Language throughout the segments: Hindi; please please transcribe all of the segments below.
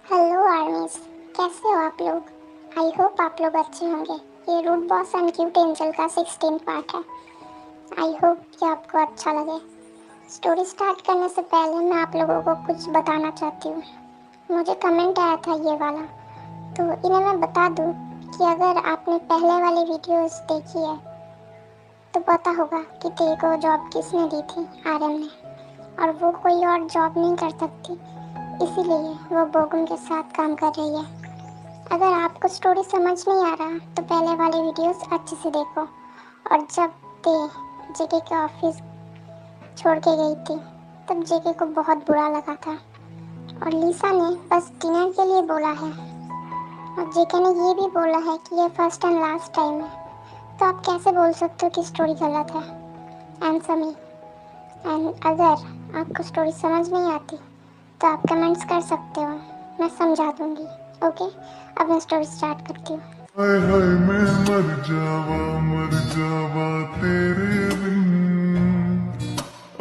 हेलो आर्मीज, कैसे हो आप लोग। आई होप आप लोग अच्छे होंगे। ये rude boss and cute angel का 16 पार्ट है। आई होप कि आपको अच्छा लगे। स्टोरी स्टार्ट करने से पहले मैं आप लोगों को कुछ बताना चाहती हूँ। मुझे कमेंट आया था ये वाला, तो इन्हें मैं बता दूँ कि अगर आपने पहले वाली वीडियोस देखी है तो पता होगा कि तेरे को जॉब किसने दी थी, आर्यन ने, और वो कोई और जॉब नहीं कर सकती, इसीलिए वो बोगुन के साथ काम कर रही है। अगर आपको स्टोरी समझ नहीं आ रहा तो पहले वाली वीडियोस अच्छे से देखो। और जब ते जेके के ऑफिस छोड़ के गई थी तब जेके को बहुत बुरा लगा था और लीसा ने बस डिनर के लिए बोला है और जेके ने ये भी बोला है कि ये फर्स्ट एंड लास्ट टाइम है। तो आप कैसे बोल सकते हो कि स्टोरी गलत है। Answer me. एंड अगर आपको स्टोरी समझ नहीं आती तो आप कमेंट्स कर सकते हो, मैं समझा दूंगी। ओके, अब मैं स्टोरी स्टार्ट करती हूँ। हाय हाय मैं मर जावा तेरे बिन।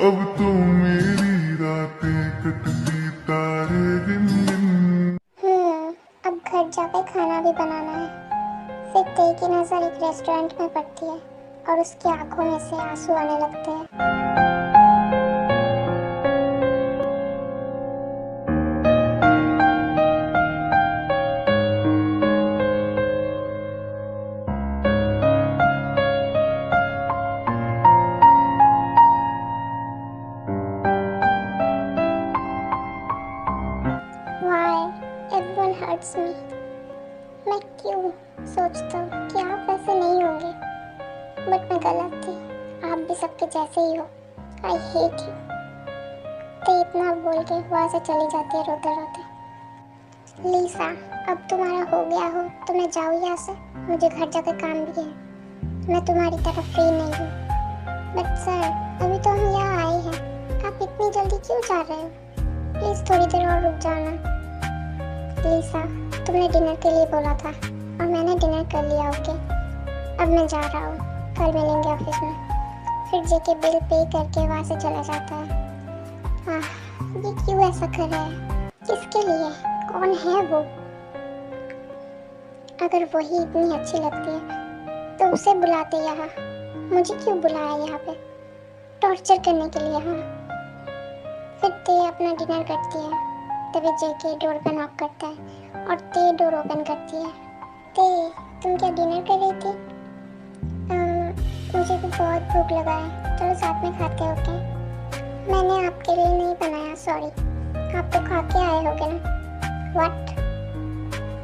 अब तो मेरी रातें कटती तारे गिन गिन। अब घर जाकर खाना भी बनाना है। फिर ते की नज़र एक रेस्टोरेंट में पड़ती है और उसकी आंखों में से आंसू आने लगते हैं। Why everyone hurts me? मैं क्यों सोचता हूँ कि आप ऐसे नहीं होंगे, बट मैं गलत थी। आप भी सबके जैसे ही हो। I hate you. ते इतना बोल के वहाँ से चली जाती है रोते रोते। लीसा, अब तुम्हारा हो गया हो तो मैं जाऊँ यहाँ से। मुझे घर जाकर काम भी है। मैं तुम्हारी तरह फ्री नहीं हूँ। बट सर, अभी तो हम यहाँ आए हैं, आप इतनी जल्दी क्यों जा रहे हो? प्लीज थोड़ी देर और रुक जाओ ना। लीसा, तुमने डिनर के लिए बोला था और मैंने डिनर कर लिया। ओके, अब मैं जा रहा हूँ, कल मिलेंगे ऑफिस में। फिर जेके बिल पे करके वहाँ से चला जाता है। ये क्यों ऐसा कर रहा है? किसके लिए? कौन है वो? अगर वही इतनी अच्छी लगती है तो उसे बुलाते यहाँ। मुझे क्यों बुलाया यहाँ पे? टॉर्चर करने के लिए। हाँ, फिर ते अपना डिनर करती है। तभी जेके डोर पे नॉक करता है और ते डोर ओपन करती है। ते, तुम क्या डिनर कर रही थी? मुझे भी बहुत भूख लगा है, चलो साथ में खाते हैं। ओके, मैंने आपके लिए नहीं बनाया, सॉरी। आप तो खा के आए होगे ना। व्हाट?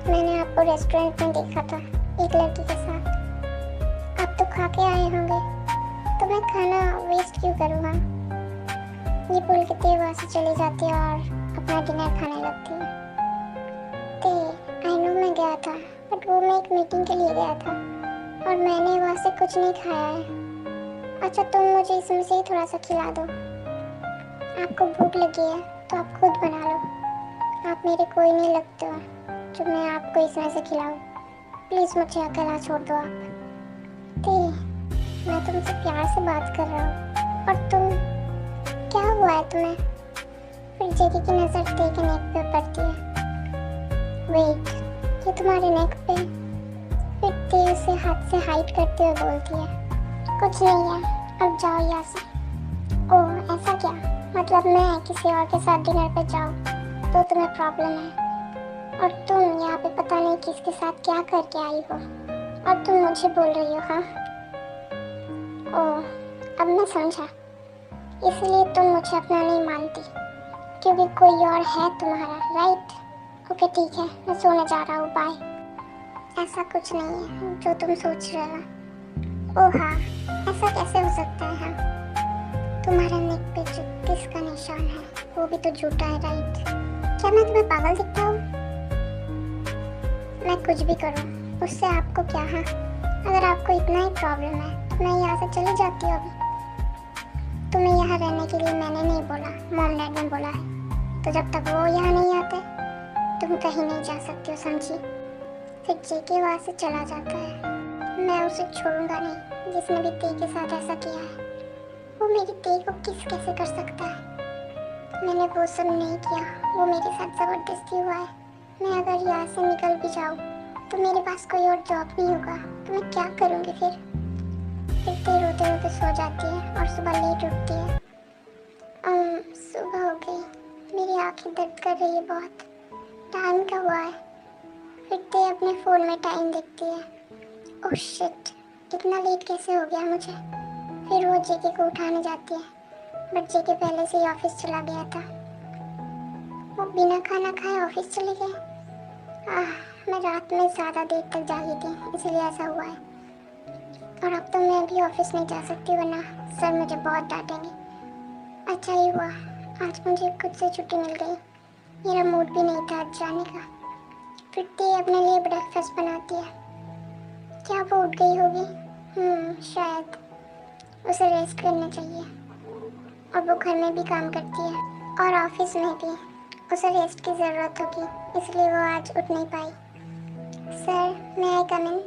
मैंने आपको रेस्टोरेंट में देखा था एक लड़की के साथ। आप तो खा के आए होंगे, तो मैं खाना वेस्ट क्यों करूँ? हाँ, ये बोल के ते वहाँ से चली जाती है और अपना डिनर खाने लगती है। ते, आई नो मैं गया था, बट वो मैं एक मीटिंग के लिए गया था और मैंने वहाँ से कुछ नहीं खाया है। अच्छा, तुम मुझे इसमें से ही थोड़ा सा खिला दो। आपको भूख लगी है तो आप खुद बना लो। आप मेरे कोई नहीं लगते हो जो मैं आपको इसमें से खिलाऊं। प्लीज़ मुझे अकेला छोड़ दो आप। ते, मैं तुमसे प्यार से बात कर रहा हूँ और तुम, क्या हुआ है तुम्हें? फिर जेके की नज़र ते के नेक पे पड़ती है। वेट, ये तुम्हारे नेक पे? फिर ते उसे हाथ से हाइड करते हुए बोलती है, कुछ नहीं है, अब जाओ यहाँ से। ओह, ऐसा क्या? मतलब मैं किसी और के साथ डिनर पे जाऊँ तो तुम्हें प्रॉब्लम है, और तुम यहाँ पे पता नहीं किसके साथ क्या करके आई हो और तुम मुझे बोल रही हो? हाँ, ओह, अब मैं समझा। इसलिए तुम मुझे अपना नहीं मानती क्योंकि कोई और है तुम्हारा, राइट? ओके ठीक है, मैं सोने जा रहा हूँ, बाय। ऐसा कुछ नहीं है जो तुम सोच रहे हो। ओह हाँ, ऐसा कैसे हो सकता है? हाँ, तुम्हारे नेक पे जो किस का निशान है वो भी तो झूठा है, राइट? क्या मैं तुम्हें पागल दिखता हूँ? मैं कुछ भी करूँ उससे आपको क्या? हाँ, अगर आपको इतना ही प्रॉब्लम है तो मैं यहाँ से चली जाती हूँ अभी। तुम्हें यहाँ रहने के लिए मैंने नहीं बोला, मॉम डैड ने बोला है। तो जब तक वो यहाँ नहीं आते तुम कहीं नहीं जा सकती हो, समझी? फिर जेके वहाँ से चला जाता है। मैं उसे छोड़ूंगा नहीं जिसने भी ते के साथ ऐसा किया है। वो मेरी ते को किस कैसे कर सकता है? मैंने वो सब नहीं किया, वो मेरे साथ जबरदस्ती हुआ है। मैं अगर यहाँ से निकल भी जाऊँ तो मेरे पास कोई और जॉब नहीं होगा, तो मैं क्या करूँगी फिर देर रोते रोते सो जाती है और सुबह लेट उठती है। सुबह हो गई, मेरी आंखें दर्द कर रही है बहुत। टाइम क्या हुआ है? फिरते अपने फ़ोन में टाइम देखती है। ओह शिट, इतना लेट कैसे हो गया मुझे। फिर वो जेके को उठाने जाती है, बट जेके पहले से ही ऑफिस चला गया था। वो बिना खाना खाए ऑफिस चले गए। मैं रात में ज़्यादा देर तक जागी थी, इसलिए ऐसा हुआ है। और अब तो मैं भी ऑफिस नहीं जा सकती, वरना सर मुझे बहुत डांटेंगे। अच्छा ही हुआ आज मुझे खुद से छुट्टी मिल गई, मेरा मूड भी नहीं था आज जाने का। फिरती अपने लिए ब्रेकफास्ट बनाती है। क्या वो उठ गई होगी? शायद उसे रेस्ट करना चाहिए। और वो घर में भी काम करती है और ऑफिस में भी, उसे रेस्ट की ज़रूरत होगी, इसलिए वो आज उठ नहीं पाई। सर, मैं आई कम इन?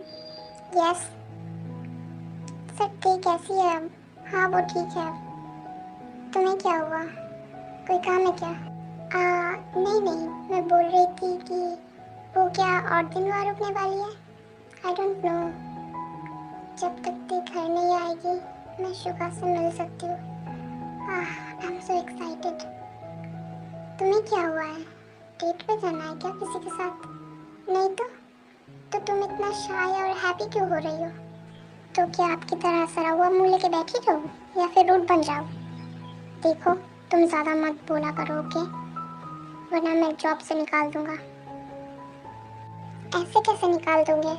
यस सर, ठीक कैसी है अब? हाँ वो ठीक है अब। तुम्हें क्या हुआ, कोई काम है क्या? नहीं नहीं, मैं बोल रही थी कि वो क्या और दिन वार रुकने वाली है? आई डोंट नो, जब तक ती घर नहीं आएगी मैं शुगा से मिल सकती हूँ। I am so excited. तुम्हें क्या हुआ है, डेट पे जाना है क्या किसी के साथ? नहीं तो तुम इतना शाय और हैप्पी क्यों हो रही हो? तो क्या आपकी तरह सरा हुआ मुंह लेके बैठी रहो या फिर रूड बन जाओ? देखो, तुम ज़्यादा मत बोला करो, ओके? वरना मैं जॉब से निकाल दूंगा। ऐसे कैसे निकाल दोगे?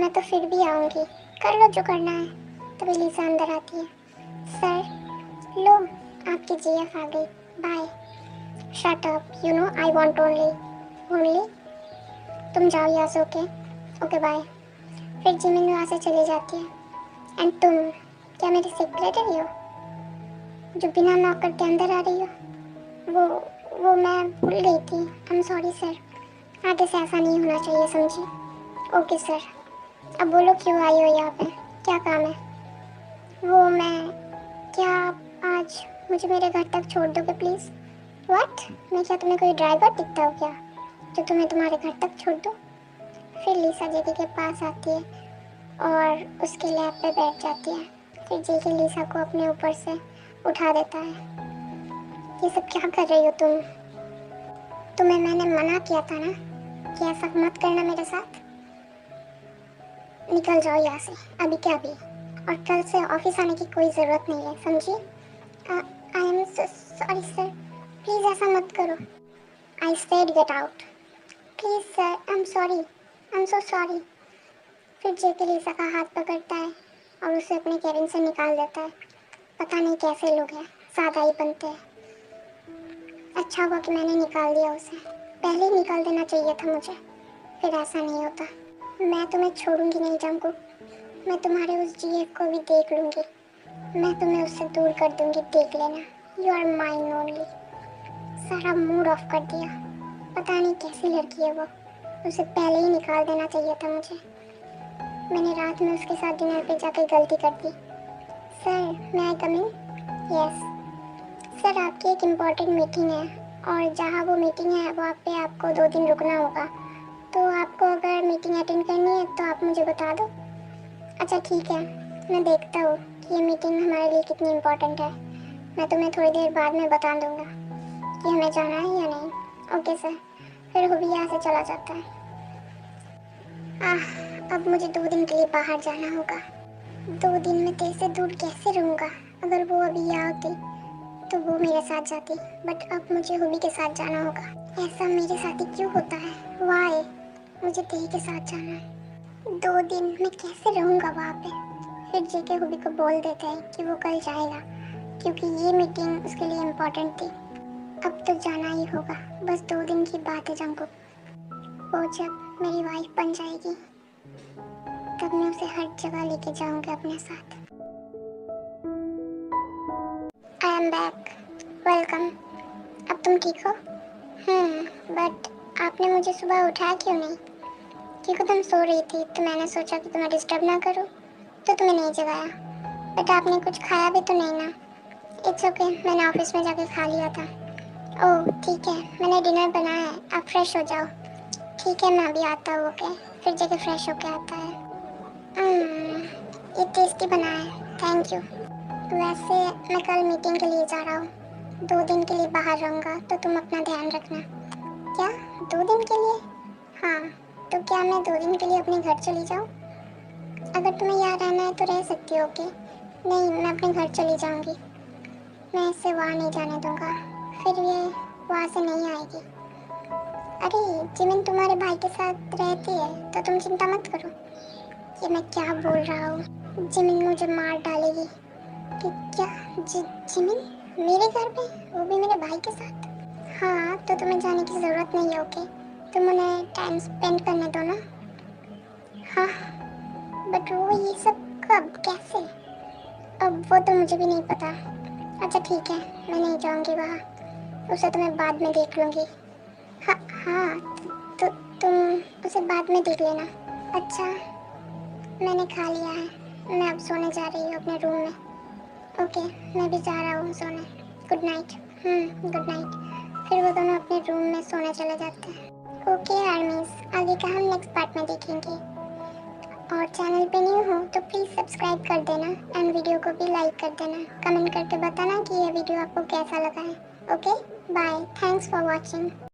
मैं तो फिर भी आऊँगी, कर लो जो करना है। तभी लीसा अंदर आती है। सर, लो आपकी जीएफ आ गई, bye. Shut up, you know I want only. तुम जाओ यहाँ से, ओके? Okay bye. फिर जिमिन वहाँ से चली जाती है। एंड तुम क्या मेरी सेक्रेटरी हो जो बिना नॉक करके अंदर आ रही हो? वो मैं भूल गई थी। आई एम सॉरी सर, आगे से ऐसा नहीं होना चाहिए, समझी? Okay sir. अब बोलो क्यों आई हो यहाँ पे, क्या काम है? वो मैं, क्या आप आज मुझे मेरे घर तक छोड़ दोगे प्लीज़? व्हाट? मैं क्या तुम्हें कोई ड्राइवर दिखता हूँ क्या जो तुम्हें तुम्हारे घर तक छोड़ दो? फिर लीसा जेके के पास आती है और उसके लैप पे बैठ जाती है। फिर जेके लीसा को अपने ऊपर से उठा देता है। ये सब क्या कर रही हो तुम? तुम्हें मैंने मना किया था ना कि ऐसा मत करना मेरे साथ। निकल जाओ यहाँ से, अभी क्या अभी। और कल से ऑफिस आने की कोई ज़रूरत नहीं है, समझी? I am sorry sir, please ऐसा मत करो। I said get out. Please sir, I am sorry, I am so sorry. फिर जेके लीसा का हाथ पकड़ता है और उसे अपने केबिन से निकाल देता है। पता नहीं कैसे लोग हैं, सादा ही बनते हैं। अच्छा हुआ कि मैंने निकाल दिया उसे, पहले ही निकाल देना चाहिए था मुझे, फिर ऐसा नहीं होता। मैं तुम्हें छोड़ूंगी नहीं जंगकुक, मैं तुम्हारे उस जीएफ को भी देख लूँगी। मैं तुम्हें उससे दूर कर दूँगी, देख लेना। You are mine only. सारा मूड ऑफ कर दिया। पता नहीं कैसी लड़की है वो, उसे पहले ही निकाल देना चाहिए था मुझे। मैंने रात में उसके साथ डिनर पे जाकर गलती कर दी। सर, मैं आई कम इन? यस सर, आपकी एक इम्पॉर्टेंट मीटिंग है और जहाँ वो मीटिंग है वहाँ पे आपको 2 दिन रुकना होगा। तो आपको अगर मीटिंग अटेंड करनी है तो आप मुझे बता दो। अच्छा ठीक है, मैं देखता हूँ कि ये मीटिंग हमारे लिए कितनी इम्पोर्टेंट है। मैं तुम्हें थोड़ी देर बाद में बता दूँगा कि हमें जाना है या नहीं। Okay sir. फिर वो भी यहाँ से चला जाता है। अब मुझे 2 दिन के लिए बाहर जाना होगा। 2 दिन में तेरे से दूर कैसे रहूँगा? अगर वो अभी यहाँ होती तो वो मेरे साथ जाती, बट अब मुझे हुबी के साथ जाना होगा। ऐसा मेरे साथ ही क्यों होता है? वाई? मुझे तेरी के साथ जाना है। 2 दिन मैं कैसे रहूँगा वहाँ पे? फिर जेके हुबी को बोल देते हैं कि वो कल जाएगा क्योंकि ये मीटिंग उसके लिए इम्पोर्टेंट थी। अब तो जाना ही होगा, बस 2 दिन की बात है जंगकुक। वो जब मेरी वाइफ बन जाएगी तब मैं उसे हर जगह लेके जाऊँगी अपने साथ। I am back, welcome. अब तुम ठीक हो? बट आपने मुझे सुबह उठाया क्यों नहीं? क्योंकि तुम सो रही थी तो मैंने सोचा कि तुम्हें डिस्टर्ब ना करूं, तो तुम्हें नहीं जगाया। बट आपने कुछ खाया भी तो नहीं ना? इट्स ओके, मैंने ऑफिस में जाके खा लिया था। ओह ठीक है, मैंने डिनर बनाया है, आप फ्रेश हो जाओ। ठीक है, मैं अभी आता हूँ, ओके? फिर जाके फ्रेश होके आता है। ये टेस्टी बना है, थैंक यू। वैसे मैं कल मीटिंग के लिए जा रहा हूँ, 2 दिन के लिए बाहर रहूँगा, तो तुम अपना ध्यान रखना। क्या 2 दिन के लिए? हाँ, तो क्या मैं 2 दिन के लिए अपने घर चली जाऊँ? अगर तुम्हें यहाँ रहना है तो रह सकती हो, ओके? नहीं, मैं अपने घर चली जाऊँगी। मैं इसे वहाँ नहीं जाने दूँगा, फिर ये वहाँ से नहीं आएगी। अरे जिमिन तुम्हारे भाई के साथ रहती है, तो तुम चिंता मत करो। ये मैं क्या बोल रहा हूँ, जिमिन मुझे मार डालेगी। कि क्या जिमिन मेरे घर पे, वो भी मेरे भाई के साथ? हाँ, तो तुम्हें जाने की ज़रूरत नहीं है, ओके? तुम उन्हें टाइम स्पेंड करने दो ना। हाँ, बट वो ये सब कब, कैसे? अब वो तो मुझे भी नहीं पता। अच्छा ठीक है, मैं नहीं जाऊँगी वहाँ, उसे तो मैं बाद में देख लूँगी। हाँ हाँ, तो तुम उसे बाद में देख लेना। अच्छा, मैंने खा लिया है, मैं अब सोने जा रही हूँ अपने रूम में। ओके, मैं भी जा रहा हूँ सोने। Good night. Good night. फिर वो दोनों अपने रूम में सोने चले जाते हैं। ओके आर्मीज, आगे का हम नेक्स्ट पार्ट में देखेंगे। और चैनल पे न्यू हो तो प्लीज़ सब्सक्राइब कर देना एंड वीडियो को भी लाइक कर देना। कमेंट करके बताना कि ये वीडियो आपको कैसा लगा है। Okay, bye, thanks for watching.